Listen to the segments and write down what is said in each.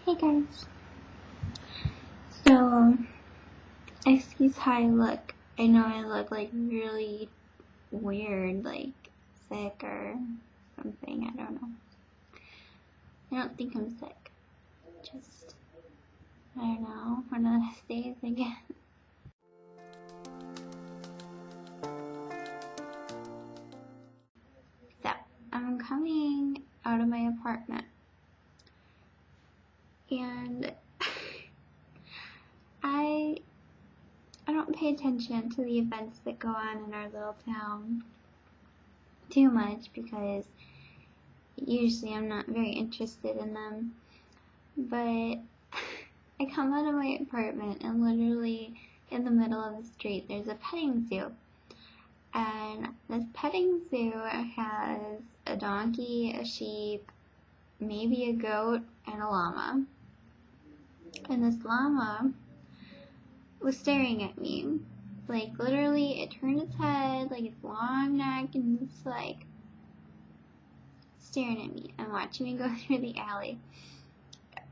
Hey guys. So, excuse how I look. I know I look like really weird, like sick or something. I don't know. I don't think I'm sick. Just, I don't know, one of those days again. So, I'm coming out of my apartment. And I don't pay attention to the events that go on in our little town too much because usually I'm not very interested in them. But I come out of my apartment and literally in the middle of the street there's a petting zoo. And this petting zoo has a donkey, a sheep, maybe a goat, and a llama. And this llama was staring at me. Like, literally, it turned its head, like its long neck, and it's like staring at me and watching me go through the alley.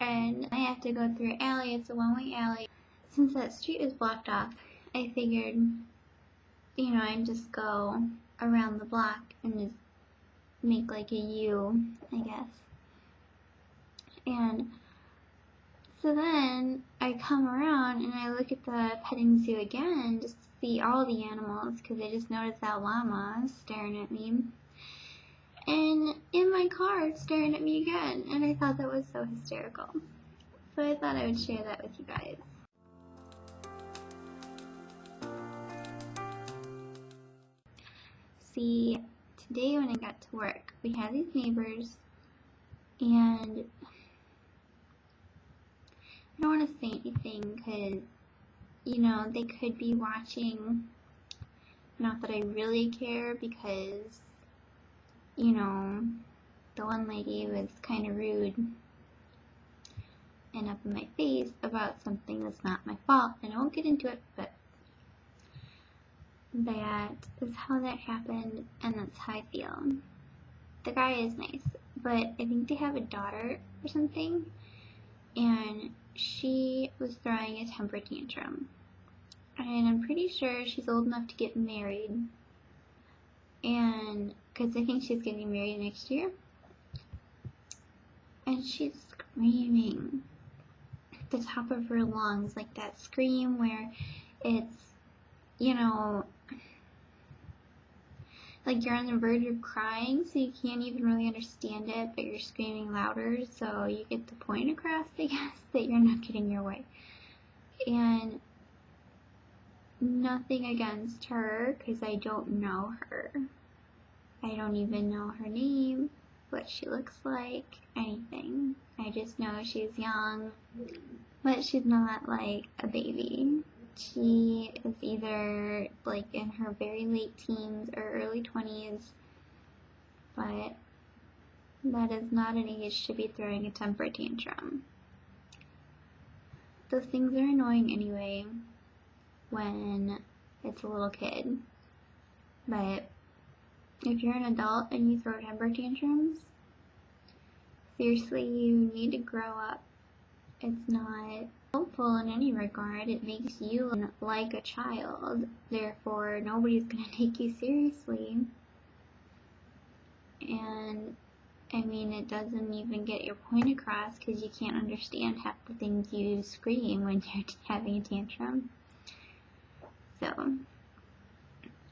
And I have to go through an alley, it's a one-way alley. Since that street is blocked off, I figured, I'd just go around the block and just make like a U, I guess. And so then I come around and I look at the petting zoo again just to see all the animals because I just noticed that llama staring at me. And in my car it's staring at me again, and I thought that was so hysterical. So I thought I would share that with you guys. See, today when I got to work, we had these neighbors, and I don't want to say anything because, they could be watching. Not that I really care because, the one lady was kind of rude and up in my face about something that's not my fault, and I won't get into it, but that is how that happened, and that's how I feel. The guy is nice, but I think they have a daughter or something, and she was throwing a temper tantrum, and I'm pretty sure she's old enough to get married, and because I think she's getting married next year, and she's screaming at the top of her lungs, like that scream where it's, like you're on the verge of crying, so you can't even really understand it, but you're screaming louder, so you get the point across, I guess, that you're not getting your way. And nothing against her, because I don't know her. I don't even know her name, what she looks like, anything. I just know she's young, but she's not like a baby. She is either like in her very late teens or early 20s, but that is not an age to be throwing a temper tantrum. Those things are annoying anyway when it's a little kid, but if you're an adult and you throw temper tantrums, seriously, you need to grow up. It's not helpful in any regard. It makes you look like a child, therefore nobody's going to take you seriously. And it doesn't even get your point across because you can't understand half the things you scream when you're having a tantrum. So,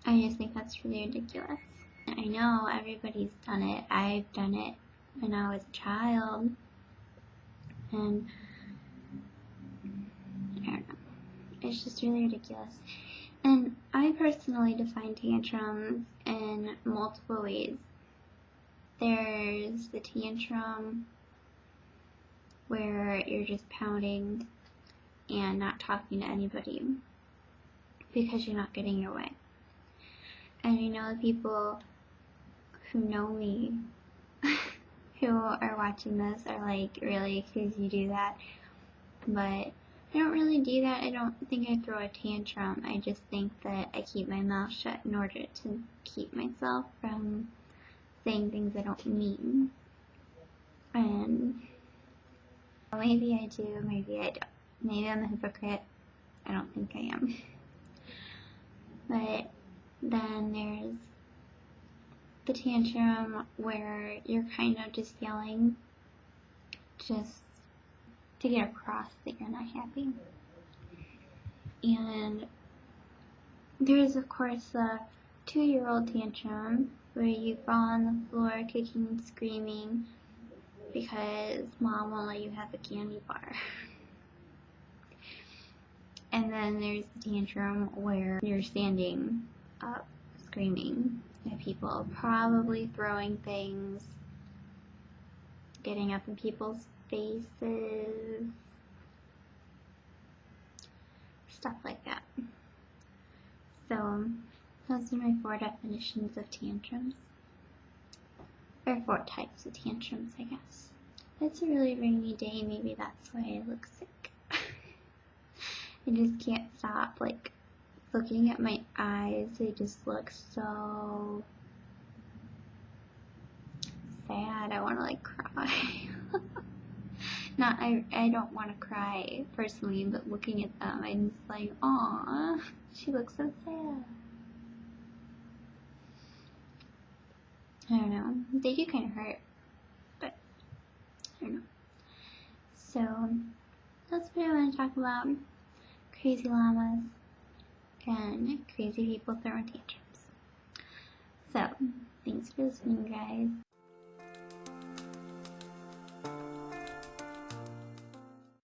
I just think that's really ridiculous. I know everybody's done it. I've done it when I was a child. And I don't know. It's just really ridiculous. And I personally define tantrums in multiple ways. There's the tantrum where you're just pounding and not talking to anybody because you're not getting your way. And the people who know me who are watching this are like, really, because you do that? But I don't really do that. I don't think I throw a tantrum. I just think that I keep my mouth shut in order to keep myself from saying things I don't mean. And Maybe I do, maybe I don't. Maybe I'm a hypocrite. I don't think I am. But then there's the tantrum where you're kind of just yelling just to get across that you're not happy. And there's of course the 2-year-old tantrum where you fall on the floor kicking and screaming because mom won't let you have a candy bar. And then there's the tantrum where you're standing up screaming at people, probably throwing things, getting up in people's faces, stuff like that. So those are my 4 definitions of tantrums. Or 4 types of tantrums, I guess. It's a really rainy day, maybe that's why I look sick. I just can't stop, like, looking at my eyes. They just look so sad. I want to, like, cry. I don't want to cry personally, but looking at them, I'm just like, aw, she looks so sad. I don't know. They do kind of hurt, but I don't know. So that's what I want to talk about. Crazy llamas and crazy people throwing tantrums. So, thanks for listening, guys.